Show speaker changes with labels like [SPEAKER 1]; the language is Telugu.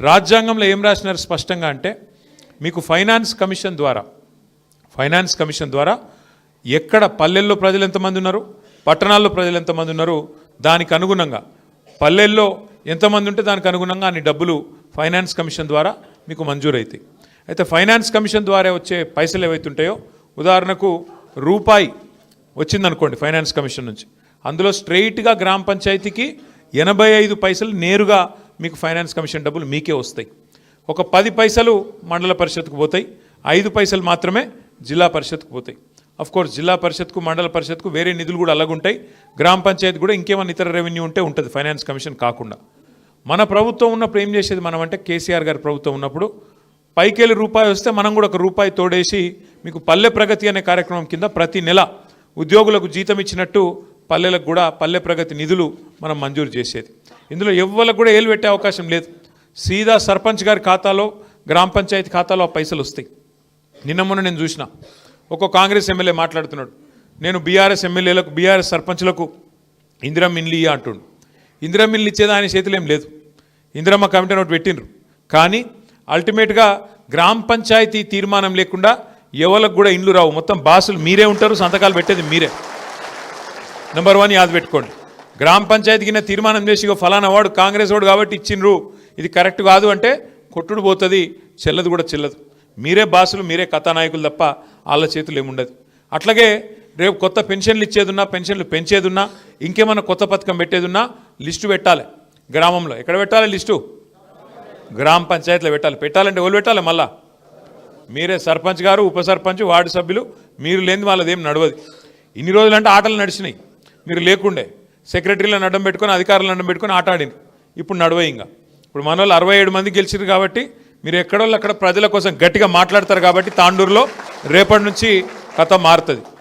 [SPEAKER 1] రాజ్యాంగంలో ఏం రాసినారు స్పష్టంగా అంటే మీకు ఫైనాన్స్ కమిషన్ ద్వారా ఎక్కడ పల్లెల్లో ప్రజలు ఎంతమంది ఉన్నారు, పట్టణాల్లో ప్రజలు ఎంతమంది ఉన్నారు, దానికి అనుగుణంగా పల్లెల్లో ఎంతమంది ఉంటే దానికి అనుగుణంగా అన్ని డబ్బులు ఫైనాన్స్ కమిషన్ ద్వారా మీకు మంజూరవుతాయి. అయితే ఫైనాన్స్ కమిషన్ ద్వారా వచ్చే పైసలు ఏవైతుంటాయో, ఉదాహరణకు రూపాయి వచ్చిందనుకోండి ఫైనాన్స్ కమిషన్ నుంచి, అందులో స్ట్రెయిట్గా గ్రామ పంచాయతీకి 85 పైసలు నేరుగా మీకు ఫైనాన్స్ కమిషన్ డబ్బులు మీకే వస్తాయి. ఒక 10 పైసలు మండల పరిషత్కు పోతాయి, 5 పైసలు మాత్రమే జిల్లా పరిషత్కు పోతాయి. కోర్స్ జిల్లా పరిషత్కు మండల పరిషత్కు వేరే నిధులు కూడా అలాగుంటాయి. గ్రామ పంచాయతీ కూడా ఇంకేమైనా ఇతర రెవెన్యూ ఉంటే ఉంటుంది ఫైనాన్స్ కమిషన్ కాకుండా. మన ప్రభుత్వం ఉన్నప్పుడు ఏం చేసేది మనం అంటే, కేసీఆర్ గారి ప్రభుత్వం ఉన్నప్పుడు పైకెళ్ళి రూపాయి వస్తే మనం కూడా 1 రూపాయి తోడేసి మీకు పల్లె ప్రగతి అనే కార్యక్రమం కింద ప్రతి నెల ఉద్యోగులకు జీతం ఇచ్చినట్టు పల్లెలకు కూడా పల్లె ప్రగతి నిధులు మనం మంజూరు చేసేది. ఇందులో ఎవ్వరికి కూడా ఏలు పెట్టే అవకాశం లేదు. సీదా సర్పంచ్ గారి ఖాతాలో, గ్రామ పంచాయతీ ఖాతాలో ఆ పైసలు వస్తాయి. నిన్న మొన్న నేను చూసిన ఒక కాంగ్రెస్ ఎమ్మెల్యే మాట్లాడుతున్నాడు, నేను బీఆర్ఎస్ ఎమ్మెల్యేలకు, బీఆర్ఎస్ సర్పంచ్లకు ఇందిరమ్మ ఇండ్లు ఇయ్య అంటుండు. ఇందిరమ్మ ఇండ్లు ఇచ్చేది ఆయన చేతులు ఏం లేదు. ఇందిరమ్మ కమిటీ నోటి పెట్టిండ్రు, కానీ అల్టిమేట్గా గ్రామ పంచాయతీ తీర్మానం లేకుండా ఎవరికి కూడా ఇండ్లు రావు. మొత్తం బాసులు మీరే ఉంటారు, సంతకాలు పెట్టేది మీరే. నెంబర్ 1 యాద పెట్టుకోండి. గ్రామ పంచాయతీకి తీర్మానం చేసి ఫలానా వాడు కాంగ్రెస్ వాడు కాబట్టి ఇచ్చిండ్రు, ఇది కరెక్ట్ కాదు అంటే కొట్టుడు పోతుంది, చెల్లదు కూడా చెల్లదు. మీరే బాసులు, మీరే కథానాయకులు తప్ప వాళ్ళ చేతులు ఏముండదు. అట్లాగే రేపు కొత్త పెన్షన్లు ఇచ్చేదున్నా, పెన్షన్లు పెంచేదున్నా, ఇంకేమన్నా కొత్త పథకం పెట్టేదున్నా లిస్టు పెట్టాలి. గ్రామంలో ఎక్కడ పెట్టాలి లిస్టు? గ్రామ పంచాయతీలో పెట్టాలి. పెట్టాలంటే ఎవరు పెట్టాలి? మళ్ళా మీరే, సర్పంచ్ గారు, ఉప సర్పంచ్, వార్డు సభ్యులు. మీరు లేని వాళ్ళదేం నడవదు. ఇన్ని రోజులంటే ఆటలు నడిచినాయి, మీరు లేకుండే సెక్రటరీలను అడ్డం పెట్టుకొని, అధికారులను అడ్డం పెట్టుకొని ఆట ఆడింది. ఇప్పుడు నడవయి. ఇప్పుడు మన వాళ్ళు 67 మంది గెలిచారు కాబట్టి మీరు ఎక్కడోళ్ళు అక్కడ ప్రజల కోసం గట్టిగా మాట్లాడతారు కాబట్టి తాండూరులో రేపటి నుంచి కథ మారుతుంది.